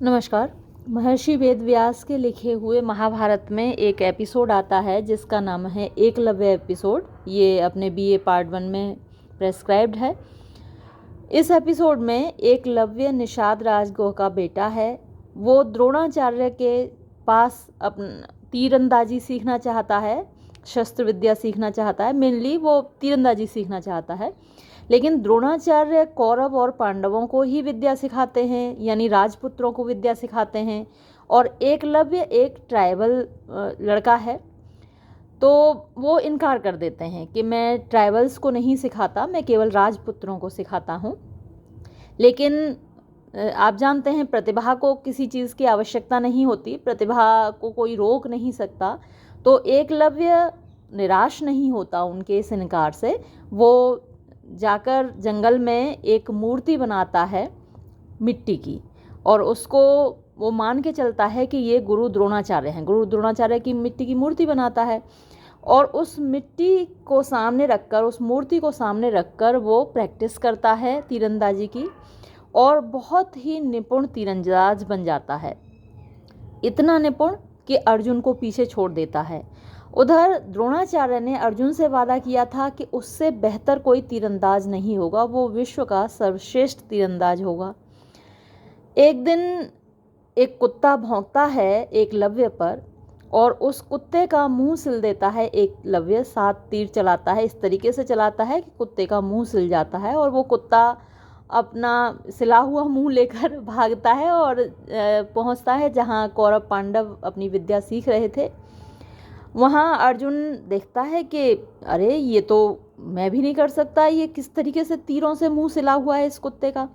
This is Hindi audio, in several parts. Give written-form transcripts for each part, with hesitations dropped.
नमस्कार। महर्षि वेद व्यास के लिखे हुए महाभारत में एक एपिसोड आता है जिसका नाम है एकलव्य एपिसोड। ये अपने बीए पार्ट 1 में प्रेस्क्राइब्ड है। इस एपिसोड में एकलव्य निषाद राजगुह का बेटा है। वो द्रोणाचार्य के पास तीरंदाजी सीखना चाहता है, शस्त्र विद्या सीखना चाहता है। मेनली वो तीरंदाजी सीखना चाहता है, लेकिन द्रोणाचार्य कौरव और पांडवों को ही विद्या सिखाते हैं, यानी राजपुत्रों को विद्या सिखाते हैं। और एकलव्य एक ट्राइबल लड़का है, तो वो इनकार कर देते हैं कि मैं ट्राइबल्स को नहीं सिखाता, मैं केवल राजपुत्रों को सिखाता हूँ। लेकिन आप जानते हैं प्रतिभा को किसी चीज़ की आवश्यकता नहीं होती, प्रतिभा को कोई रोक नहीं सकता। तो एकलव्य निराश नहीं होता उनके इस इनकार से। वो जाकर जंगल में एक मूर्ति बनाता है मिट्टी की, और उसको वो मान के चलता है कि ये गुरु द्रोणाचार्य हैं। गुरु द्रोणाचार्य की मिट्टी की मूर्ति बनाता है, और उस मिट्टी को सामने रखकर, उस मूर्ति को सामने रखकर वो प्रैक्टिस करता है तीरंदाजी की, और बहुत ही निपुण तीरंदाज बन जाता है। इतना निपुण कि अर्जुन को पीछे छोड़ देता है। उधर द्रोणाचार्य ने अर्जुन से वादा किया था कि उससे बेहतर कोई तीरंदाज नहीं होगा, वो विश्व का सर्वश्रेष्ठ तीरंदाज होगा। एक दिन एक कुत्ता भौंकता है एकलव्य पर, और उस कुत्ते का मुंह सिल देता है एकलव्य। 7 तीर चलाता है, इस तरीके से चलाता है कि कुत्ते का मुंह सिल जाता है, और वो कुत्ता अपना सिला हुआ मुंह लेकर भागता है और पहुंचता है जहां कौरव पांडव अपनी विद्या सीख रहे थे। वहाँ अर्जुन देखता है कि अरे ये तो मैं भी नहीं कर सकता, ये किस तरीके से तीरों से मुंह सिला हुआ है इस कुत्ते का।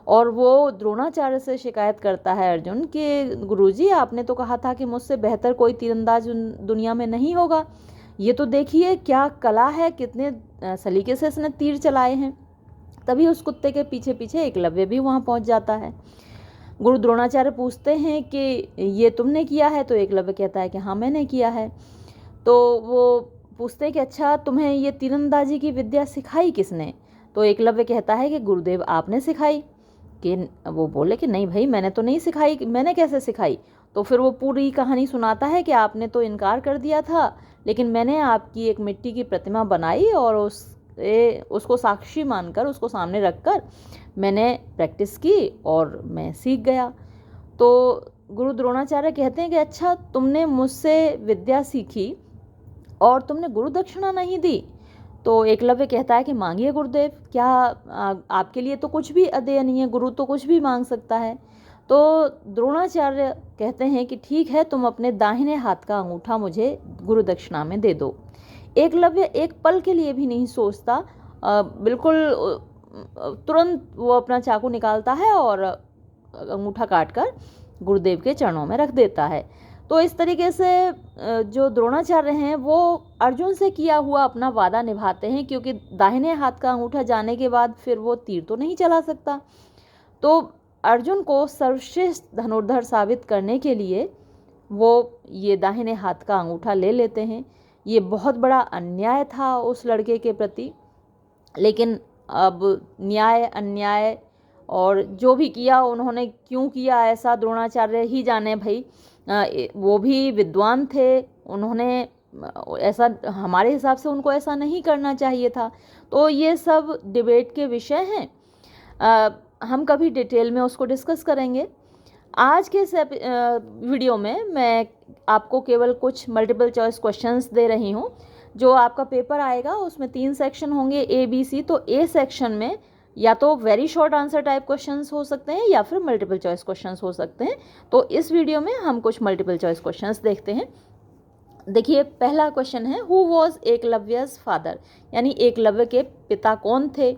और वो द्रोणाचार्य से शिकायत करता है अर्जुन कि गुरुजी, आपने तो कहा था कि मुझसे बेहतर कोई तीरंदाज दुनिया में नहीं होगा। ये तो देखिए क्या कला है, कितने सलीके से इसने तीर चलाए हैं। तभी उस कुत्ते के पीछे पीछे एकलव्य भी वहाँ पहुँच जाता है। गुरु द्रोणाचार्य पूछते हैं कि ये तुमने किया है? तो एकलव्य कहता है कि हाँ मैंने किया है। तो वो पूछते हैं कि अच्छा, तुम्हें ये तीरंदाजी की विद्या सिखाई किसने? तो एकलव्य कहता है कि गुरुदेव आपने सिखाई। कि वो बोले कि नहीं भाई, मैंने तो नहीं सिखाई, मैंने कैसे सिखाई? तो फिर वो पूरी कहानी सुनाता है कि आपने तो इनकार कर दिया था, लेकिन मैंने आपकी एक मिट्टी की प्रतिमा बनाई और उसको साक्षी मानकर, उसको सामने रखकर मैंने प्रैक्टिस की और मैं सीख गया। तो गुरु द्रोणाचार्य कहते हैं कि अच्छा, तुमने मुझसे विद्या सीखी और तुमने गुरु दक्षिणा नहीं दी? तो एकलव्य कहता है कि मांगिए गुरुदेव, क्या आपके लिए तो कुछ भी अदेय नहीं है, गुरु तो कुछ भी मांग सकता है। तो द्रोणाचार्य कहते हैं कि ठीक है, तुम अपने दाहिने हाथ का अंगूठा मुझे गुरु दक्षिणा में दे दो। एकलव्य एक पल के लिए भी नहीं सोचता, बिल्कुल तुरंत वो अपना चाकू निकालता है और अंगूठा काटकर गुरुदेव के चरणों में रख देता है। तो इस तरीके से जो द्रोणाचार्य हैं वो अर्जुन से किया हुआ अपना वादा निभाते हैं, क्योंकि दाहिने हाथ का अंगूठा जाने के बाद फिर वो तीर तो नहीं चला सकता। तो अर्जुन को सर्वश्रेष्ठ धनुर्धर साबित करने के लिए वो ये दाहिने हाथ का अंगूठा ले लेते हैं। ये बहुत बड़ा अन्याय था उस लड़के के प्रति, लेकिन अब न्याय अन्याय और जो भी किया उन्होंने क्यों किया ऐसा द्रोणाचार्य ही जाने भाई। वो भी विद्वान थे, उन्होंने ऐसा, हमारे हिसाब से उनको ऐसा नहीं करना चाहिए था। तो ये सब डिबेट के विषय हैं, हम कभी डिटेल में उसको डिस्कस करेंगे। आज के इस वीडियो में मैं आपको केवल कुछ मल्टीपल चॉइस क्वेश्चंस दे रही हूँ। जो आपका पेपर आएगा उसमें 3 सेक्शन होंगे, ए बी सी। तो ए सेक्शन में या तो very short answer type questions हो सकते हैं या फिर मल्टीपल चॉइस क्वेश्चंस हो सकते हैं। तो इस वीडियो में हम कुछ मल्टीपल चॉइस क्वेश्चंस देखते हैं। देखिए, पहला क्वेश्चन है, हु वॉज एकलव्यज फादर, यानी एकलव्य के पिता कौन थे,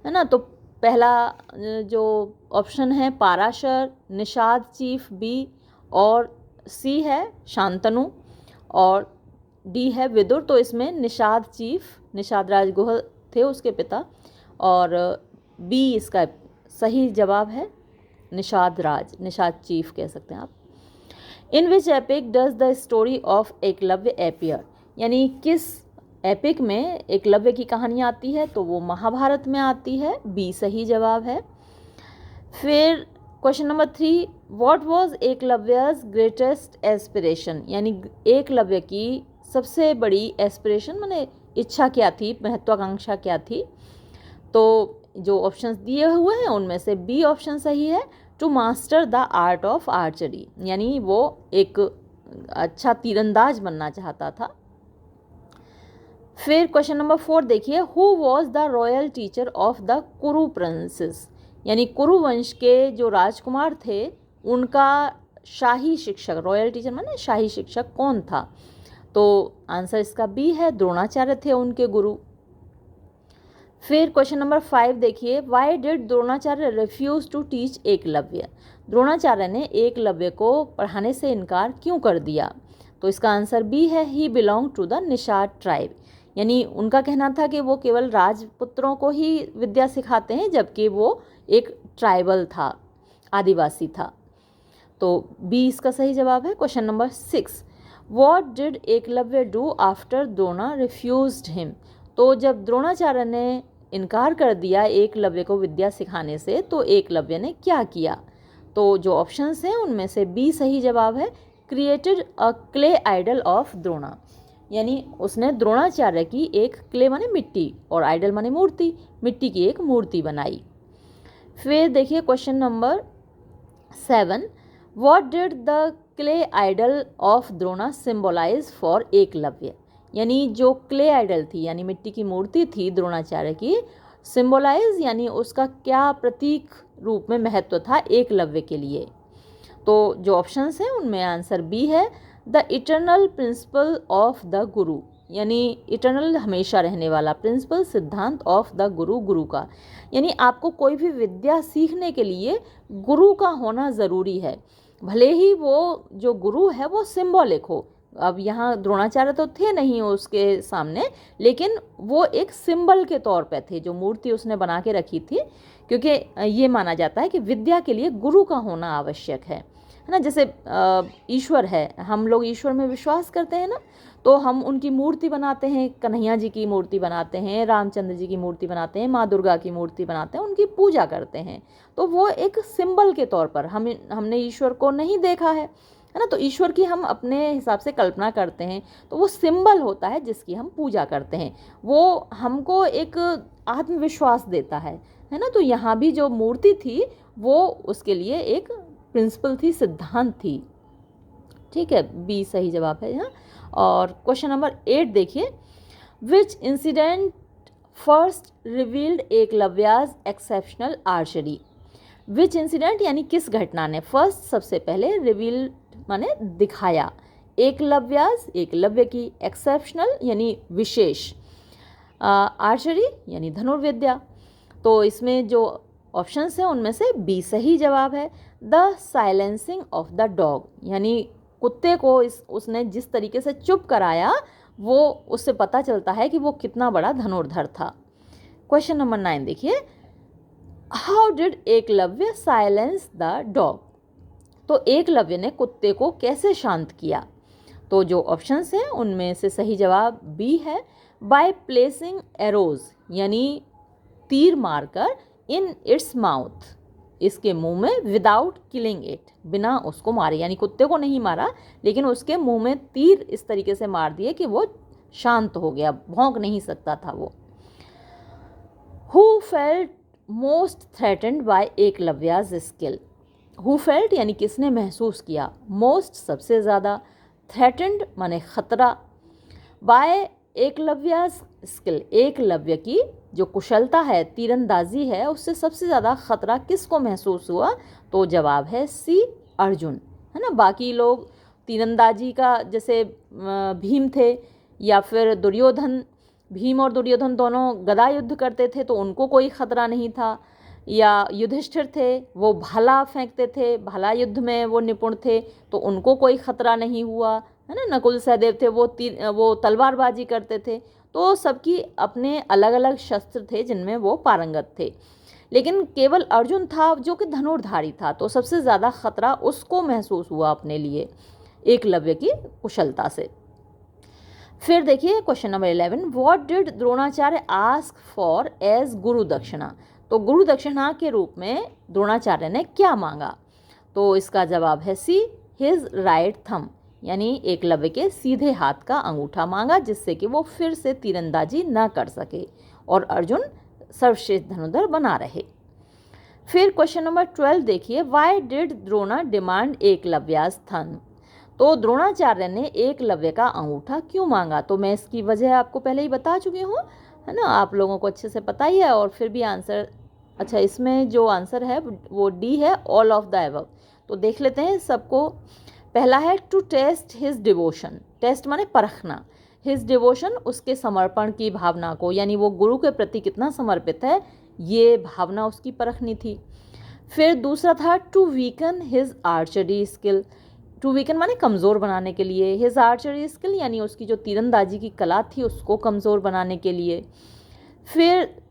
है ना। तो पहला जो ऑप्शन है पाराशर, निषाद चीफ बी, और सी है शांतनु, और डी है विदुर। तो इसमें निषाद चीफ, निषाद राजगुह थे उसके पिता, और बी इसका सही जवाब है निषाद राज, निषाद चीफ कह सकते हैं आप। In which epic does the story of Ekalavya appear, यानी किस एपिक में एकलव्य की कहानी आती है? तो वो महाभारत में आती है, बी सही जवाब है। फिर question number 3, what was Ekalavya's greatest aspiration, यानी एकलव्य की सबसे बड़ी एस्पिरेशन माने इच्छा क्या थी, महत्वाकांक्षा क्या थी। तो जो ऑप्शंस दिए हुए हैं उनमें से बी ऑप्शन सही है, to master the art of archery, यानी वो एक अच्छा तीरंदाज बनना चाहता था। फिर क्वेश्चन नंबर 4 देखिए, who was the royal teacher of the कुरु प्रिंसेस, यानी कुरु वंश के जो राजकुमार थे उनका शाही शिक्षक, रॉयल टीचर माने शाही शिक्षक कौन था। तो आंसर इसका बी है, द्रोणाचार्य थे उनके गुरु। फिर क्वेश्चन नंबर 5 देखिए, why did Dronacharya refuse to teach Eklavya, Dronacharya ने एकलव्य को पढ़ाने से इनकार क्यों कर दिया। तो इसका आंसर बी है, he belong to the Nishad tribe, यानी उनका कहना था कि वो केवल राजपुत्रों को ही विद्या सिखाते हैं, जबकि वो एक ट्राइबल था, आदिवासी था। तो बी इसका सही जवाब है। Question number 6, what did Eklavya do after Drona refused him, तो जब द्रोणाचार्य ने इनकार कर दिया एकलव्य को विद्या सिखाने से तो एकलव्य ने क्या किया। तो जो ऑप्शंस हैं उनमें से बी सही जवाब है, created a clay idol of Drona, यानी उसने द्रोणाचार्य की एक क्ले माने मिट्टी और आइडल माने मूर्ति, मिट्टी की एक मूर्ति बनाई। फिर देखिए question number 7, what did the clay idol of Drona symbolise for Eklavya, यानी जो क्ले आइडल थी यानी मिट्टी की मूर्ति थी द्रोणाचार्य की, सिंबलाइज यानी उसका क्या प्रतीक रूप में महत्व था एकलव्य के लिए। तो जो ऑप्शंस हैं उनमें आंसर बी है, the eternal principle of the गुरु, यानी इटर्नल हमेशा रहने वाला प्रिंसिपल, सिद्धांत ऑफ द गुरु, गुरु का, यानी आपको कोई भी विद्या सीखने के लिए गुरु का होना ज़रूरी है, भले ही वो जो गुरु है वो सिंबॉलिक हो। अब यहाँ द्रोणाचार्य तो थे नहीं उसके सामने, लेकिन वो एक सिंबल के तौर पे थे, जो मूर्ति उसने बना के रखी थी, क्योंकि ये माना जाता है कि विद्या के लिए गुरु का होना आवश्यक है ना। जैसे ईश्वर है, हम लोग ईश्वर में विश्वास करते हैं ना, तो हम उनकी मूर्ति बनाते हैं, कन्हैया जी की मूर्ति बनाते हैं, रामचंद्र जी की मूर्ति बनाते हैं, माँ दुर्गा की मूर्ति बनाते हैं, उनकी पूजा करते हैं। तो वो एक सिंबल के तौर पर हमने ईश्वर को नहीं देखा है ना, तो ईश्वर की हम अपने हिसाब से कल्पना करते हैं, तो वो सिंबल होता है जिसकी हम पूजा करते हैं, वो हमको एक आत्मविश्वास देता है ना। तो यहाँ भी जो मूर्ति थी वो उसके लिए एक प्रिंसिपल थी, सिद्धांत थी। ठीक है, बी सही जवाब है यहाँ। और क्वेश्चन नंबर 8 देखिए, which incident first revealed Ekalavya's exceptional archery, which incident यानी किस घटना ने फर्स्ट सबसे पहले रिवील माने दिखाया, एकलव्याज एकलव्य की, एक्सेप्शनल यानी विशेष, आर्चरी यानी धनुर्विद्या। तो इसमें जो ऑप्शंस हैं उनमें से बी सही जवाब है, the silencing of the dog, यानी कुत्ते को उसने जिस तरीके से चुप कराया वो उससे पता चलता है कि वो कितना बड़ा धनुर्धर था। क्वेश्चन नंबर 9 देखिए, how did Eklavya silence the dog, तो एकलव्य ने कुत्ते को कैसे शांत किया। तो जो ऑप्शंस हैं उनमें से सही जवाब बी है, बाय प्लेसिंग एरोज, यानी तीर मारकर, इन इट्स माउथ, इसके मुंह में, विदाउट किलिंग इट, बिना उसको मारे, यानी कुत्ते को नहीं मारा लेकिन उसके मुंह में तीर इस तरीके से मार दिए कि वो शांत हो गया, भौंक नहीं सकता था वो। Who felt most threatened by Ekalavya's skill, who felt यानी किसने महसूस किया, मोस्ट सबसे ज़्यादा, थ्रेटेंड माने खतरा, बाय एकलव्याज स्किल एकलव्य की जो कुशलता है, तीरंदाजी है, उससे सबसे ज़्यादा खतरा किसको महसूस हुआ। तो जवाब है सी, अर्जुन, है ना। बाकी लोग तीरंदाजी का, जैसे भीम थे या फिर दुर्योधन, भीम और दुर्योधन दोनों गदा युद्ध करते थे तो उनको कोई खतरा नहीं था, या युधिष्ठिर थे वो भाला फेंकते थे, भाला युद्ध में वो निपुण थे तो उनको कोई खतरा नहीं हुआ, है ना। नकुल सहदेव थे वो तलवारबाजी करते थे, तो सबकी अपने अलग अलग शस्त्र थे जिनमें वो पारंगत थे, लेकिन केवल अर्जुन था जो कि धनुर्धारी था, तो सबसे ज़्यादा खतरा उसको महसूस हुआ अपने लिए एकलव्य की कुशलता से। फिर देखिए question number 11, what did Dronacharya ask for as guru dakshina, तो गुरु दक्षिणा के रूप में द्रोणाचार्य ने क्या मांगा? तो इसका जवाब है सी, हिज राइट थंब, यानी एकलव्य के सीधे हाथ का अंगूठा मांगा, जिससे कि वो फिर से तीरंदाजी न कर सके और अर्जुन सर्वश्रेष्ठ धनुर्धर बना रहे। फिर क्वेश्चन नंबर 12 देखिए, why did Drona demand Ekalavya's thumb? तो द्रोणाचार्य ने एकलव्य का अंगूठा क्यों मांगा? तो मैं इसकी वजह आपको पहले ही बता चुकी हूँ, है ना, आप लोगों को अच्छे से पता ही है। और फिर भी आंसर, अच्छा इसमें जो आंसर है वो डी है, ऑल ऑफ द एबव। तो देख लेते हैं सबको। पहला है to test his devotion, test माने परखना, हिज डिवोशन उसके समर्पण की भावना को, यानी वो गुरु के प्रति कितना समर्पित है, ये भावना उसकी परखनी थी। फिर दूसरा था to weaken his archery skill, to weaken माने कमज़ोर बनाने के लिए, हिज आर्चरी स्किल यानी उसकी जो तीरंदाजी की कला थी उसको कमज़ोर बनाने के लिए। फिर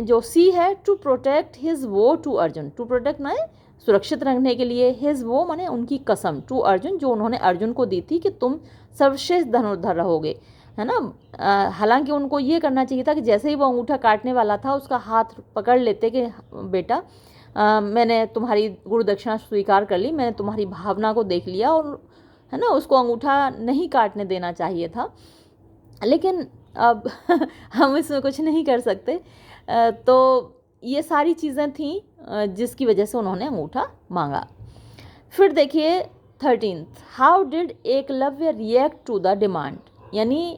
जो सी है to protect his vow to Arjun, to protect माने सुरक्षित रखने के लिए, हिज वो माने उनकी कसम, टू अर्जुन जो उन्होंने अर्जुन को दी थी कि तुम सर्वश्रेष्ठ धनुर्धर रहोगे, है ना। हालांकि उनको ये करना चाहिए था कि जैसे ही वो अंगूठा काटने वाला था उसका हाथ पकड़ लेते कि बेटा मैंने तुम्हारी गुरु दक्षिणा स्वीकार कर ली, मैंने तुम्हारी भावना को देख लिया, और है ना उसको अंगूठा नहीं काटने देना चाहिए था। लेकिन अब हम इसमें कुछ नहीं कर सकते। तो ये सारी चीज़ें थीं जिसकी वजह से उन्होंने अंगूठा मांगा। फिर देखिए 13, how did Eklavya react to the demand, यानी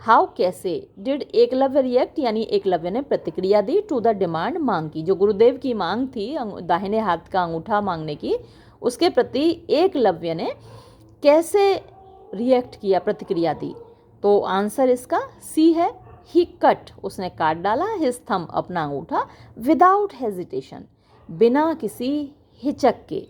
हाउ कैसे, डिड एकलव्य रिएक्ट यानी एकलव्य ने प्रतिक्रिया दी, टू द डिमांड मांग की, जो गुरुदेव की मांग थी दाहिने हाथ का अंगूठा मांगने की, उसके प्रति एकलव्य ने कैसे रिएक्ट किया, प्रतिक्रिया दी। तो आंसर इसका सी है, ही कट, उसने काट डाला, हिज थंब अपना अंगूठा, विदाउट हेजिटेशन, बिना किसी हिचक के।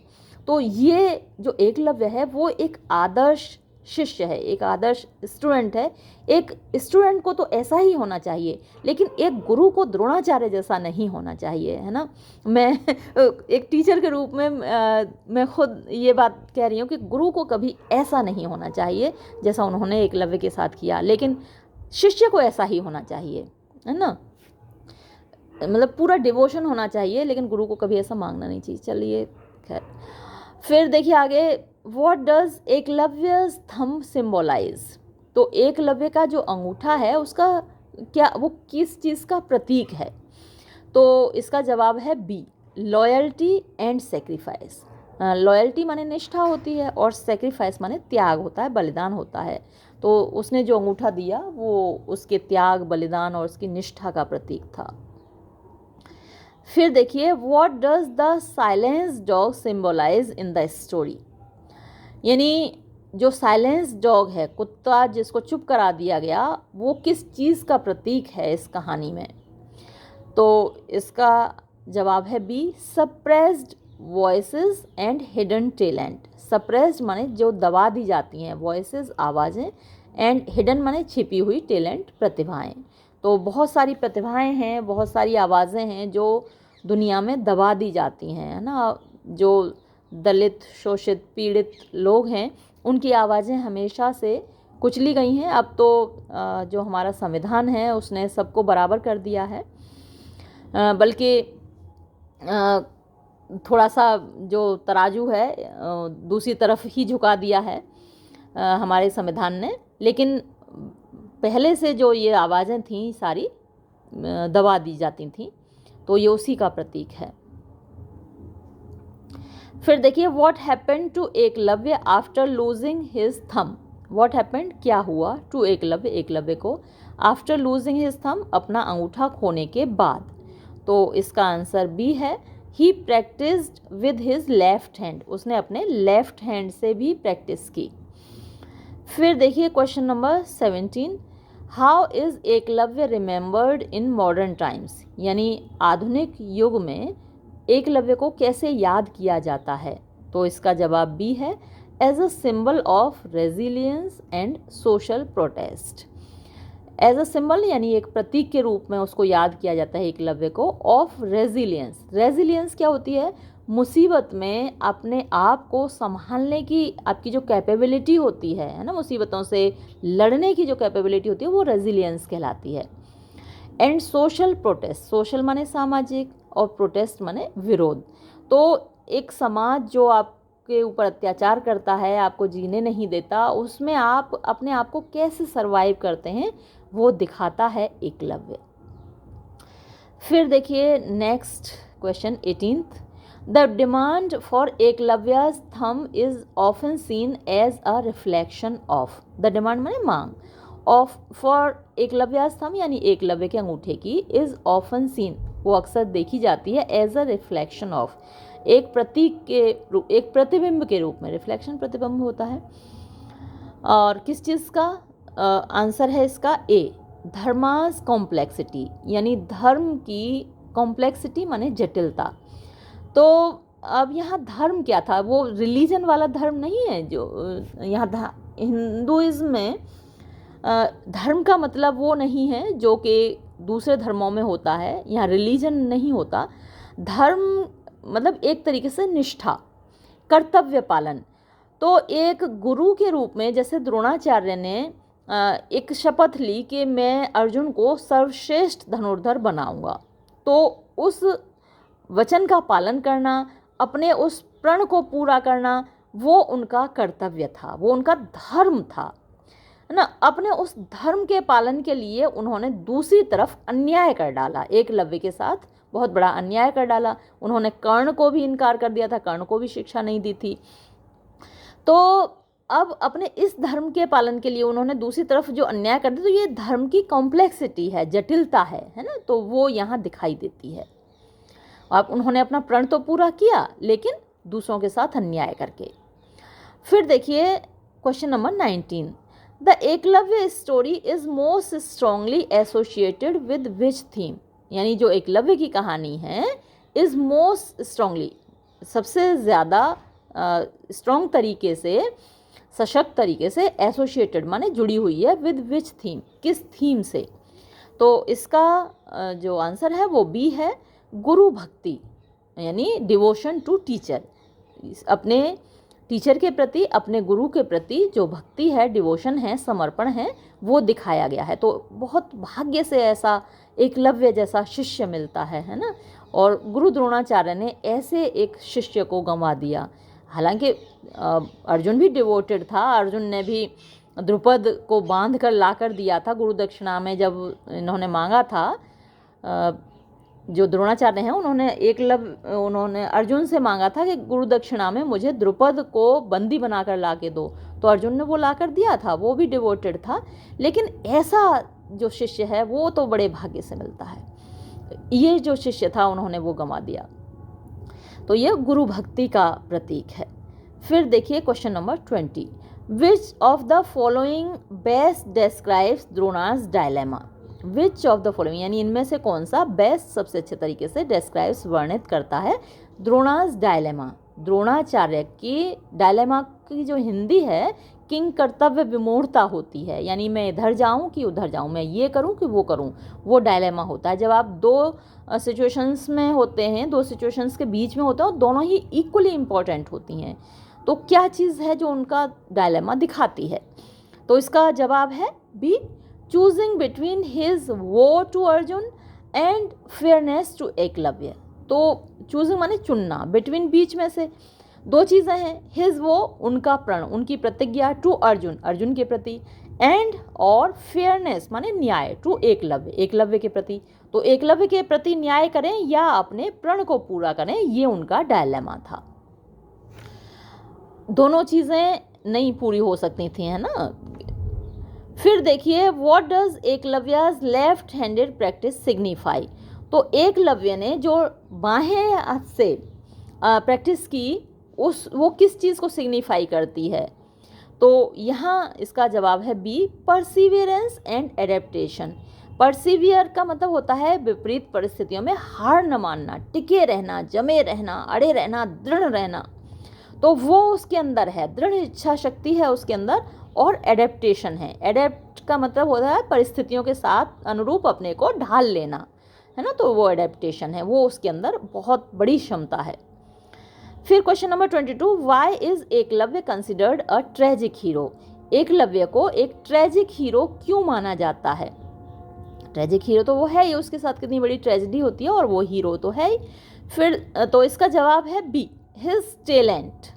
तो ये जो एकलव्य है वो एक आदर्श शिष्य है, एक आदर्श स्टूडेंट है। एक स्टूडेंट को तो ऐसा ही होना चाहिए, लेकिन एक गुरु को द्रोणाचार्य जैसा नहीं होना चाहिए, है ना। मैं एक टीचर के रूप में मैं खुद ये बात कह रही हूँ कि गुरु को कभी ऐसा नहीं होना चाहिए जैसा उन्होंने एकलव्य के साथ किया, लेकिन शिष्य को ऐसा ही होना चाहिए, है ना। मतलब पूरा डिवोशन होना चाहिए, लेकिन गुरु को कभी ऐसा मांगना नहीं चाहिए। चलिए खैर, फिर देखिए आगे, व्हाट डज एकलव्यस थंब सिंबलाइज? तो एकलव्य का जो अंगूठा है उसका क्या, वो किस चीज़ का प्रतीक है? तो इसका जवाब है B, loyalty and sacrifice. Loyalty माने निष्ठा होती है और सेक्रीफाइस माने त्याग होता है, बलिदान होता है। तो उसने जो अंगूठा दिया वो उसके त्याग, बलिदान और उसकी निष्ठा का प्रतीक था। फिर देखिए, what does the silence dog symbolise in the story? यानी जो साइलेंस डॉग है, कुत्ता जिसको चुप करा दिया गया, वो किस चीज़ का प्रतीक है इस कहानी में? तो इसका जवाब है B, suppressed voices and hidden talent. Suppressed माने जो दबा दी जाती हैं, वॉइसेस आवाज़ें, एंड हिडन माने छिपी हुई, टैलेंट प्रतिभाएं। तो बहुत सारी प्रतिभाएं हैं, बहुत सारी आवाज़ें हैं जो दुनिया में दबा दी जाती हैं, है ना। जो दलित, शोषित, पीड़ित लोग हैं उनकी आवाज़ें हमेशा से कुचली गई हैं। अब तो जो हमारा संविधान है उसने सबको बराबर कर दिया है, बल्कि थोड़ा सा जो तराजू है दूसरी तरफ ही झुका दिया है हमारे संविधान ने। लेकिन पहले से जो ये आवाज़ें थीं सारी दबा दी जाती थीं, तो ये उसी का प्रतीक है। फिर देखिए, what happened to Eklavya after losing his thumb? What happened, क्या हुआ, टू एकलव्य, एकलव्य को, आफ्टर लूजिंग हिज थंब, अपना अंगूठा खोने के बाद। तो इसका आंसर बी है, he practised with his left hand, उसने अपने लेफ्ट हैंड से भी प्रैक्टिस की। फिर देखिए question number 17, how is Eklavya remembered in modern times? यानी आधुनिक युग में एकलव्य को कैसे याद किया जाता है? तो इसका जवाब बी है, as a symbol of resilience and social protest. As a symbol यानी एक प्रतीक के रूप में उसको याद किया जाता है एकलव्य को, ऑफ रेजिलियंस। रेजिलियंस क्या होती है? मुसीबत में अपने आप को संभालने की आपकी जो कैपेबिलिटी होती है ना, मुसीबतों से लड़ने की जो कैपेबिलिटी होती है वो रेजिलियंस कहलाती है। एंड सोशल प्रोटेस्ट, सोशल माने सामाजिक और प्रोटेस्ट माने विरोध। तो एक समाज जो आपके ऊपर अत्याचार करता है, आपको जीने नहीं देता, उसमें आप अपने आप को कैसे सरवाइव करते हैं वो दिखाता है एकलव्य। फिर देखिए next question 18th, the demand for Ekalavya's thumb is often seen as a reflection of, the demand माने मांग, ऑफ फॉर एकलव्या's थंब यानी एकलव्य के अंगूठे की, इज ऑफन सीन वो अक्सर देखी जाती है एज अ रिफ्लेक्शन ऑफ, एक प्रतीक के रूप, एक प्रतिबिंब के रूप में, रिफ्लेक्शन प्रतिबिंब होता है। और किस चीज़ का आंसर है इसका ए, धर्मास कॉम्प्लेक्सिटी, यानी धर्म की कॉम्प्लेक्सिटी माने जटिलता। तो अब यहाँ धर्म क्या था, वो रिलीजन वाला धर्म नहीं है जो यहाँ हिंदुइज्म में धर्म का मतलब वो नहीं है जो कि दूसरे धर्मों में होता है, यहाँ रिलीजन नहीं होता। धर्म मतलब एक तरीके से निष्ठा, कर्तव्य पालन। तो एक गुरु के रूप में जैसे द्रोणाचार्य ने एक शपथ ली कि मैं अर्जुन को सर्वश्रेष्ठ धनुर्धर बनाऊंगा, तो उस वचन का पालन करना, अपने उस प्रण को पूरा करना, वो उनका कर्तव्य था, वो उनका धर्म था, है ना। अपने उस धर्म के पालन के लिए उन्होंने दूसरी तरफ अन्याय कर डाला, एकलव्य के साथ बहुत बड़ा अन्याय कर डाला। उन्होंने कर्ण को भी इनकार कर दिया था, कर्ण को भी शिक्षा नहीं दी थी। तो अब अपने इस धर्म के पालन के लिए उन्होंने दूसरी तरफ जो अन्याय कर दिया, तो ये धर्म की कॉम्प्लेक्सिटी है, जटिलता है ना, तो वो यहाँ दिखाई देती है। अब उन्होंने अपना प्रण तो पूरा किया लेकिन दूसरों के साथ अन्याय करके। फिर देखिए question number 19, the Eklavya story is most strongly associated with which theme, यानी जो एकलव्य की कहानी है इज मोस्ट स्ट्रांगली, सबसे ज़्यादा स्ट्रॉन्ग तरीके से, सशक्त तरीके से, एसोसिएटेड माने जुड़ी हुई है, विद विच थीम, किस थीम से। तो इसका जो आंसर है वो बी है, गुरु भक्ति, यानी डिवोशन टू टीचर, अपने टीचर के प्रति, अपने गुरु के प्रति जो भक्ति है, डिवोशन है, समर्पण है, वो दिखाया गया है। तो बहुत भाग्य से ऐसा एकलव्य जैसा शिष्य मिलता है ना। और गुरु द्रोणाचार्य ने ऐसे एक शिष्य को गंवा दिया। हालांकि अर्जुन भी डिवोटेड था, अर्जुन ने भी द्रुपद को बांध कर ला कर दिया था गुरु दक्षिणा में, जब इन्होंने मांगा था, जो द्रोणाचार्य हैं उन्होंने अर्जुन से मांगा था कि गुरु दक्षिणा में मुझे द्रुपद को बंदी बनाकर ला के दो, तो अर्जुन ने वो ला कर दिया था, वो भी डिवोटेड था। लेकिन ऐसा जो शिष्य है वो तो बड़े भाग्य से मिलता है, ये जो शिष्य था उन्होंने वो गंवा दिया। तो ये गुरु भक्ति का प्रतीक है। फिर देखिए question number 20, which of the following best describes Drona's dilemma, which of the following यानी इनमें से कौन सा बेस्ट, सबसे अच्छे तरीके से डिस्क्राइब्स, वर्णित करता है द्रोणास डायलेमा, द्रोणाचार्य की डायलेमा की जो हिंदी है, किंग कर्तव्य विमूढ़ता होती है, यानी मैं इधर जाऊं कि उधर जाऊं, मैं ये करूं कि वो करूं, वो डायलेमा होता है। जब आप दो सिचुएशंस में होते हैं, दो सिचुएशंस के बीच में होते हैं, दोनों ही इक्वली इम्पॉर्टेंट होती हैं, तो क्या चीज़ है जो उनका डायलेमा दिखाती है। तो इसका जवाब है B, choosing between his vow to Arjun and fairness to Eklavya. तो चूजिंग माने चुनना, बिटवीन बीच में से दो चीज़ें हैं, हिज वो उनका प्रण, उनकी प्रतिज्ञा, टू अर्जुन अर्जुन के प्रति, एंड और फेयरनेस माने न्याय, टू एकलव्य एकलव्य के प्रति। तो एकलव्य के प्रति न्याय करें या अपने प्रण को पूरा करें, ये उनका डायलेमा था। दोनों चीज़ें नहीं पूरी हो सकती थी, है ना। फिर देखिए what does Ekalavya's left handed practice signify, तो एकलव्य ने जो बाएं हाथ से प्रैक्टिस की वो किस चीज़ को सिग्निफाई करती है। तो यहाँ इसका जवाब है B, perseverance and adaptation. Persevere का मतलब होता है विपरीत परिस्थितियों में हार न मानना, टिके रहना, जमे रहना, अड़े रहना, दृढ़ रहना, तो वो उसके अंदर है, दृढ़ इच्छा शक्ति है उसके अंदर, और एडेप्टेशन है। एडेप्ट का मतलब होता है परिस्थितियों के साथ अनुरूप अपने को ढाल लेना, है ना, तो वो एडेप्टेशन है, वो उसके अंदर बहुत बड़ी क्षमता है। फिर question number 22, why is Eklavya considered a tragic hero, Eklavya को एक ट्रेजिक हीरो क्यों माना जाता है। ट्रेजिक हीरो तो वो है ही, उसके साथ कितनी बड़ी ट्रेजेडी होती है और वो हीरो तो है ही। फिर तो इसका जवाब है बी, हिज टैलेंट,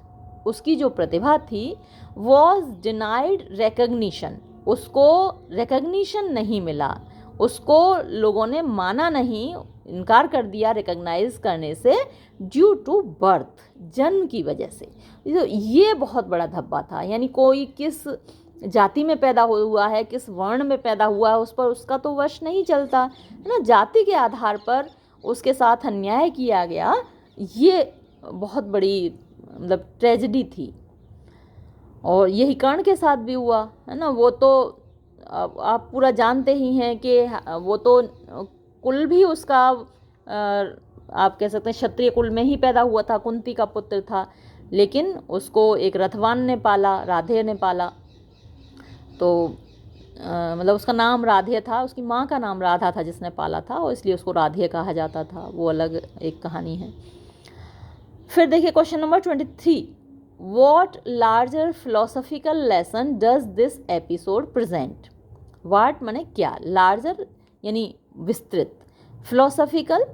उसकी जो प्रतिभा थी, वॉज डिनाइड रिकग्निशन, उसको रिकग्निशन नहीं मिला, उसको लोगों ने माना नहीं, इनकार कर दिया रिकग्नाइज करने से, ड्यू टू बर्थ, जन्म की वजह से। तो ये बहुत बड़ा धब्बा था, यानी कोई किस जाति में पैदा हुआ है, किस वर्ण में पैदा हुआ है, उस पर उसका तो वश नहीं चलता है ना। जाति के आधार पर उसके साथ अन्याय किया गया, ये बहुत बड़ी मतलब ट्रेजेडी थी। और यही कर्ण के साथ भी हुआ है ना। वो तो आप पूरा जानते ही हैं कि वो तो कुल भी उसका आप कह सकते हैं क्षत्रिय कुल में ही पैदा हुआ था, कुंती का पुत्र था, लेकिन उसको एक रथवान ने पाला, राधे ने पाला। तो मतलब उसका नाम राधे था, उसकी माँ का नाम राधा था जिसने पाला था, और इसलिए उसको राधे कहा जाता था। वो अलग एक कहानी है। फिर देखिए question number 23, what larger philosophical lesson does this episode present. What माने क्या, लार्जर यानी विस्तृत, फिलोसॉफिकल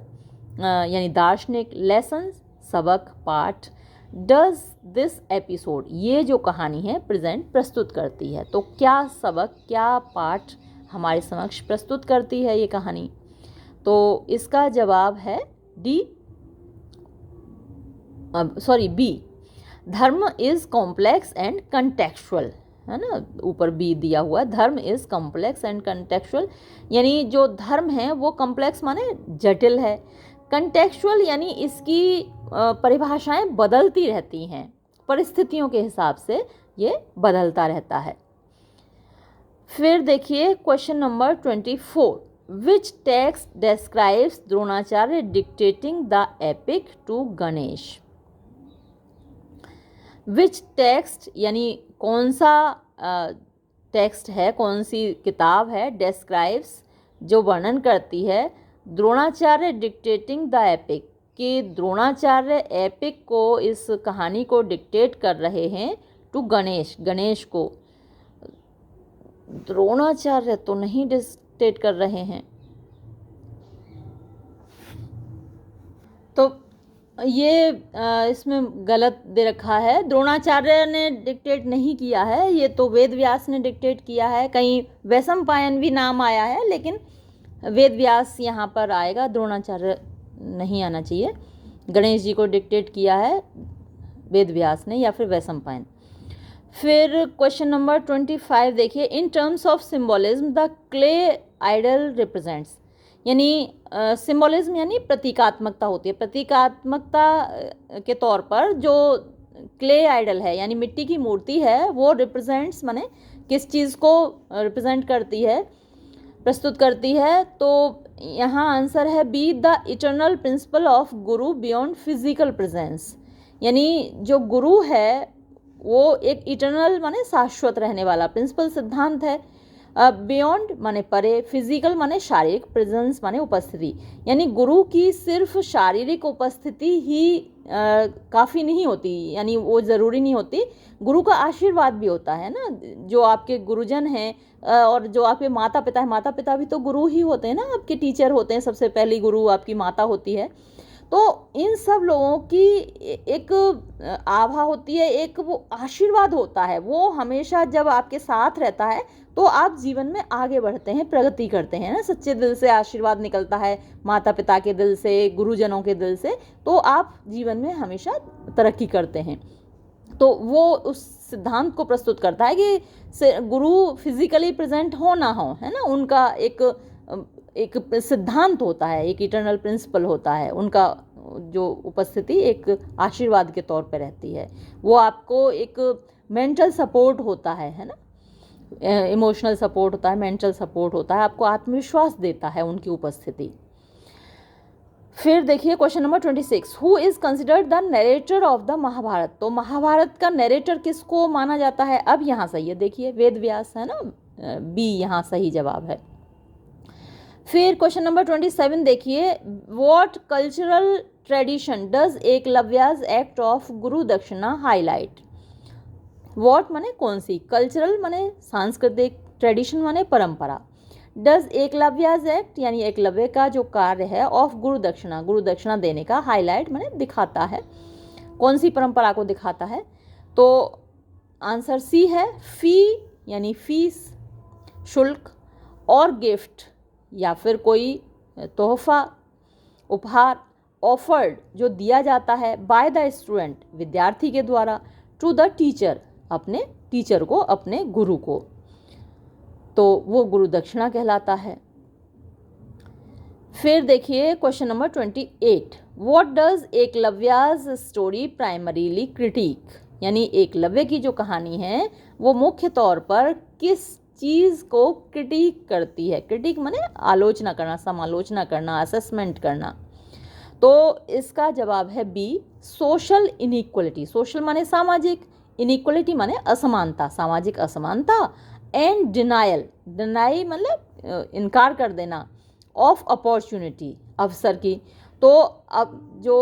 यानी दार्शनिक, लेसन सबक पाठ, डज दिस एपिसोड ये जो कहानी है प्रेजेंट प्रस्तुत करती है। तो क्या सबक, क्या पाठ हमारे समक्ष प्रस्तुत करती है ये कहानी। तो इसका जवाब है डी, बी, धर्म इज कॉम्प्लेक्स एंड कंटेक्चुअल, है ना, ऊपर बी दिया हुआ है। धर्म इज कॉम्प्लेक्स एंड कंटेक्चुअल, यानी जो धर्म है वो कॉम्प्लेक्स माने जटिल है, कंटेक्चुअल यानी इसकी परिभाषाएं बदलती रहती हैं, परिस्थितियों के हिसाब से ये बदलता रहता है। फिर देखिए question number 24, which text describes Dronacharya dictating the epic to Ganesh. Which text यानी कौन सा टेक्स्ट है, कौन सी किताब है, डिस्क्राइब्स जो वर्णन करती है, द्रोणाचार्य डिक्टेटिंग द एपिक, कि द्रोणाचार्य एपिक को, इस कहानी को डिक्टेट कर रहे हैं टू गणेश, गणेश को। द्रोणाचार्य तो नहीं डिक्टेट कर रहे हैं, तो ये इसमें गलत दे रखा है। द्रोणाचार्य ने डिक्टेट नहीं किया है, ये तो वेद व्यास ने डिक्टेट किया है। कहीं वैशंपायन भी नाम आया है, लेकिन वेद व्यास यहाँ पर आएगा, द्रोणाचार्य नहीं आना चाहिए। गणेश जी को डिक्टेट किया है वेद व्यास ने या फिर वैशंपायन। फिर क्वेश्चन नंबर 25 देखिए, in terms of symbolism the clay idol represents, यानी सिम्बोलिज्म यानी प्रतीकात्मकता होती है। प्रतीकात्मकता के तौर पर जो क्ले आइडल है यानी मिट्टी की मूर्ति है, वो रिप्रेजेंट्स माने किस चीज़ को रिप्रेजेंट करती है, प्रस्तुत करती है। तो यहाँ आंसर है B, the eternal principle of guru beyond physical presence, यानी जो गुरु है वो एक इटर्नल माने शाश्वत रहने वाला प्रिंसिपल सिद्धांत है। बियॉन्ड माने परे, फिजिकल माने शारीरिक, प्रेजेंस माने उपस्थिति, यानी गुरु की सिर्फ शारीरिक उपस्थिति ही काफ़ी नहीं होती, यानी वो ज़रूरी नहीं होती। गुरु का आशीर्वाद भी होता है ना। जो आपके गुरुजन हैं और जो आपके माता पिता हैं, माता पिता भी तो गुरु ही होते हैं ना, आपके टीचर होते हैं। सबसे पहली गुरु आपकी माता होती है। तो इन सब लोगों की एक आभा होती है, एक वो आशीर्वाद होता है, वो हमेशा जब आपके साथ रहता है तो आप जीवन में आगे बढ़ते हैं, प्रगति करते हैं ना। सच्चे दिल से आशीर्वाद निकलता है, माता पिता के दिल से, गुरुजनों के दिल से, तो आप जीवन में हमेशा तरक्की करते हैं। तो वो उस सिद्धांत को प्रस्तुत करता है कि गुरु फिजिकली प्रेजेंट हो ना हो, है ना, उनका एक सिद्धांत होता है, एक इटर्नल प्रिंसिपल होता है, उनका जो उपस्थिति एक आशीर्वाद के तौर पे रहती है। वो आपको एक मेंटल सपोर्ट होता है ना, इमोशनल सपोर्ट होता है, मेंटल सपोर्ट होता है, आपको आत्मविश्वास देता है उनकी उपस्थिति। फिर देखिए question number 26, who is considered the narrator of the Mahabharata. तो महाभारत का नरेटर किसको माना जाता है। अब यहाँ सही है, देखिए वेद व्यास है ना, बी यहाँ सही जवाब है। फिर क्वेश्चन नंबर 27 देखिए, what cultural tradition does Ekalavya's act of guru dakshina highlight. What माने कौन सी, कल्चरल माने सांस्कृतिक, ट्रेडिशन माने परंपरा, डज एकलव्याज एक्ट, यानी एकलव्य का जो कार्य है, ऑफ गुरु दक्षिणा, गुरु दक्षिणा देने का हाईलाइट मैंने दिखाता है, कौन सी परंपरा को दिखाता है? तो आंसर सी है, फी यानी फीस, शुल्क, और गिफ्ट या फिर कोई तोहफा, उपहार, ऑफर्ड जो दिया जाता है बाय द स्टूडेंट, विद्यार्थी के द्वारा, टू द टीचर, अपने टीचर को, अपने गुरु को, तो वो गुरु दक्षिणा कहलाता है। फिर देखिए question number 28, what does Ekalavya's story primarily critique, यानी एकलव्य की जो कहानी है वो मुख्य तौर पर किस चीज़ को क्रिटिक करती है? क्रिटिक माने आलोचना करना, समालोचना करना, असेसमेंट करना। तो इसका जवाब है बी, सोशल इनइक्वलिटी। सोशल माने सामाजिक, इनइक्वलिटी माने असमानता, सामाजिक असमानता, एंड डिनायल, डिनाई मतलब इनकार कर देना, ऑफ अपॉर्चुनिटी, अवसर की। तो अब जो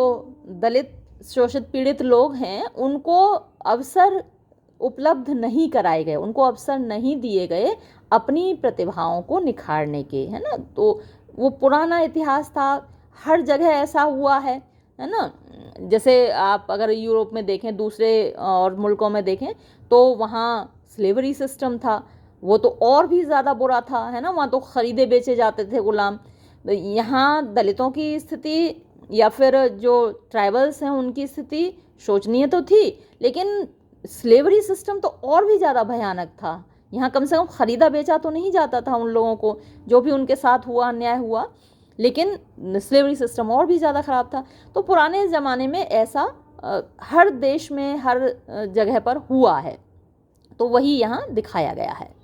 दलित, शोषित, पीड़ित लोग हैं उनको अवसर उपलब्ध नहीं कराए गए, उनको अवसर नहीं दिए गए अपनी प्रतिभाओं को निखारने के, है ना। तो वो पुराना इतिहास था, हर जगह ऐसा हुआ है ना। जैसे आप अगर यूरोप में देखें, दूसरे और मुल्कों में देखें, तो वहाँ स्लेवरी सिस्टम था, वो तो और भी ज़्यादा बुरा था, है ना। वहाँ तो ख़रीदे बेचे जाते थे गुलाम। तो यहाँ दलितों की स्थिति या फिर जो ट्राइबल्स हैं उनकी स्थिति शोचनीय तो थी, लेकिन स्लेवरी सिस्टम तो और भी ज़्यादा भयानक था। यहाँ कम से कम ख़रीदा बेचा तो नहीं जाता था उन लोगों को, जो भी उनके साथ हुआ अन्याय हुआ, लेकिन स्लेवरी सिस्टम और भी ज़्यादा ख़राब था। तो पुराने ज़माने में ऐसा हर देश में, हर जगह पर हुआ है, तो वही यहाँ दिखाया गया है।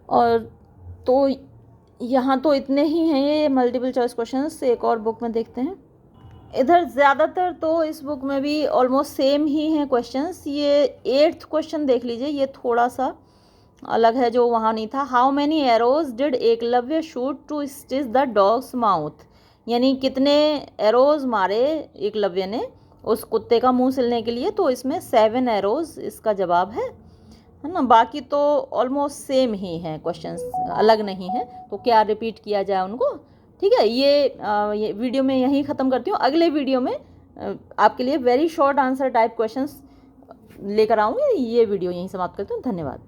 और तो यहाँ तो इतने ही हैं ये मल्टीपल चॉइस क्वेश्चंस। एक और बुक में देखते हैं। इधर ज़्यादातर तो इस बुक में भी ऑलमोस्ट सेम ही हैं क्वेश्चंस। ये 8th क्वेश्चन देख लीजिए, ये थोड़ा सा अलग है, जो वहाँ नहीं था। How many arrows did Eklavya shoot to stitch the dog's mouth, यानी कितने एरोज मारे एकलव्य ने उस कुत्ते का मुंह सिलने के लिए? तो इसमें 7 एरोज इसका जवाब है ना। बाकी तो ऑलमोस्ट सेम ही हैं क्वेश्चंस, अलग नहीं है, तो क्या रिपीट किया जाए उनको? ठीक है, ये वीडियो में यहीं ख़त्म करती हूँ। अगले वीडियो में आपके लिए very short answer type questions लेकर आऊँगी। ये वीडियो यहीं समाप्त करती हूँ। धन्यवाद।